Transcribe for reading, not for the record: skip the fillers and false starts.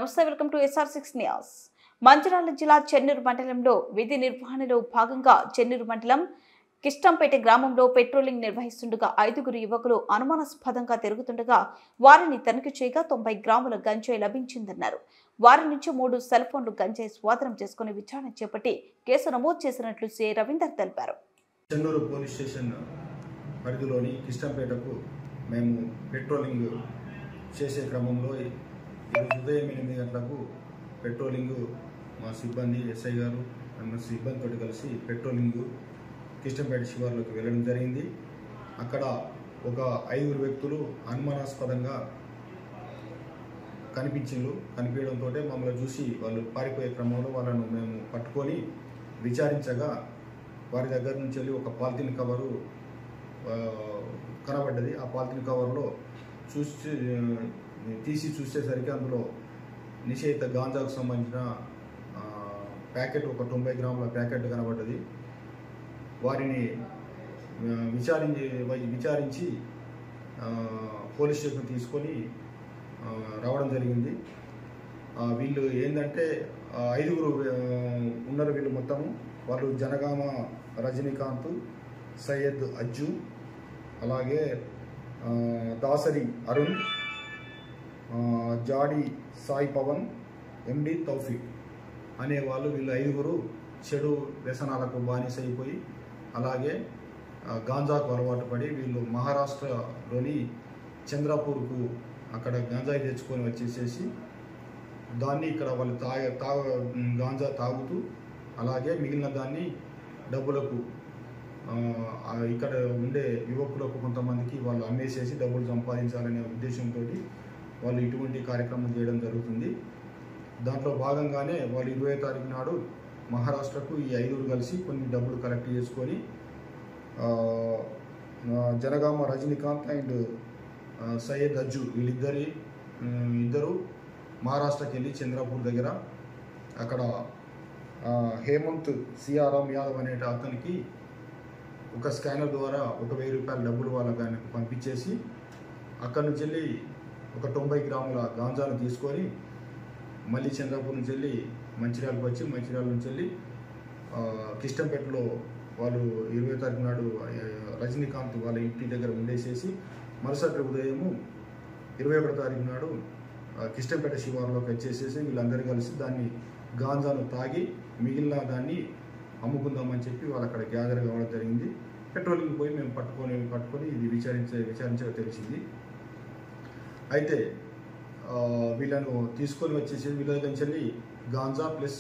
నమస్తే, welcome to SR6 news. Mancherial జిల్లా చెన్నూరు మండలంలో విధి నిర్వహణలో భాగంగా చెన్నూరు మండలం కిష్టంపేట గ్రామంలో పెట్రోలింగ్ నిర్వహిస్తుండగా 5 యువకులు అనుమానాస్పదంగా తిరుగుతుండగా వారిని తనిఖీ చేయగా 90 గ్రాముల గంజాయి లభించిందన్నారు. వారి నుంచి 3 సెల్ ఫోన్లు గంజాయి స్వాధీనం చేసుకుని విచారణ చేపట్టి కేసు నమోదు చేసినట్లు సిఐ రవీందర్ తెలిపారు. చెన్నూరు పోలీస్ స్టేషన్ పరిధిలోని కిష్టంపేటకు మేము పెట్రోలింగ్ చేసే క్రమంలో ఉదయం 8 గంటలకు పెట్రోలింగ్ మా సిబ్బంది ఎస్ఐ గారు సిబ్బందితో కలిసి పెట్రోలింగ్ కిష్టంపేట శివార్లోకి వెళ్ళడం జరిగింది. అక్కడ ఒక 5 వ్యక్తులు అనుమానాస్పదంగా కనిపించడంతో మమ్మల్ని చూసి వాళ్ళు పారిపోయే క్రమంలో వాళ్ళను మేము పట్టుకొని విచారించగా వారి దగ్గర నుంచి వెళ్ళి ఒక పాలిథిన్ కవరు కనబడ్డది. ఆ పాలిథిన్ కవర్లో తీసి చూసేసరికి అందులో నిషేధిత గాంజాకు సంబంధించిన ప్యాకెట్, ఒక 90 గ్రాముల ప్యాకెట్ కనబడ్డది. వారిని విచారించి పోలీస్ స్టేషన్ తీసుకొని రావడం జరిగింది. వీళ్ళు ఏంటంటే 5 ఉన్నారు. వీళ్ళు మొత్తము వాళ్ళు జనగామ రజనీకాంత్, సయ్యద్ అజ్జు, అలాగే దాసరి అరుణ్, జాడి సాయి పవన్, ఎండి తౌఫిక్ అనేవాళ్ళు. వీళ్ళు 5 చెడు వ్యసనాలకు బానిస అయిపోయి అలాగే గాంజాకు అలవాటు పడి వీళ్ళు మహారాష్ట్రలోని చంద్రపూర్కు అక్కడ గాంజాయి తెచ్చుకొని వచ్చేసేసి దాన్ని ఇక్కడ వాళ్ళు గాంజా తాగుతూ అలాగే మిగిలిన దాన్ని డబ్బులకు ఇక్కడ ఉండే యువకులకు కొంతమందికి వాళ్ళు అమ్మేసేసి డబ్బులు సంపాదించాలనే ఉద్దేశంతో వాళ్ళు ఇటువంటి కార్యక్రమం చేయడం జరుగుతుంది. దాంట్లో భాగంగానే వాళ్ళు 20వ తారీఖు నాడు మహారాష్ట్రకు ఈ 5 కలిసి కొన్ని డబ్బులు కలెక్ట్ చేసుకొని జనగామ రజనీకాంత్ అండ్ సయ్యద్ అజ్జు వీళ్ళిద్దరు మహారాష్ట్రకి వెళ్ళి చంద్రపూర్ దగ్గర అక్కడ హేమంత్ సిఆర్ఎం యాదవ్ అనే అతనికి ఒక స్కానర్ ద్వారా 1000 రూపాయల డబ్బులు వాళ్ళకి పంపించేసి అక్కడి నుంచి వెళ్ళి ఒక 90 గ్రాముల గాంజాను తీసుకొని మళ్ళీ చంద్రపూర్ నుంచి వెళ్ళి మంచిర్యాలకు వచ్చి మంచిర్యాల నుంచి వెళ్ళి కిష్టంపేటలో వాళ్ళు 20వ తారీఖు నాడు రజనీకాంత్ వాళ్ళ ఇంటి దగ్గర ఉండేసేసి మరుసటి ఉదయము 21వ తారీఖు నాడు కిష్టంపేట శివారులోకి వచ్చేసేసి వీళ్ళందరూ కలిసి దాన్ని గాంజాను తాగి మిగిలిన దాన్ని అమ్ముకుందామని చెప్పి వాళ్ళు అక్కడ గ్యాదర్ కావడం జరిగింది. పెట్రోలింగ్ పోయి మేము పట్టుకొని ఇది విచారించగా తెలిసింది. అయితే వీళ్ళను తీసుకొని వచ్చేసి వీళ్ళ దగ్గర నుంచి గాంజా ప్లస్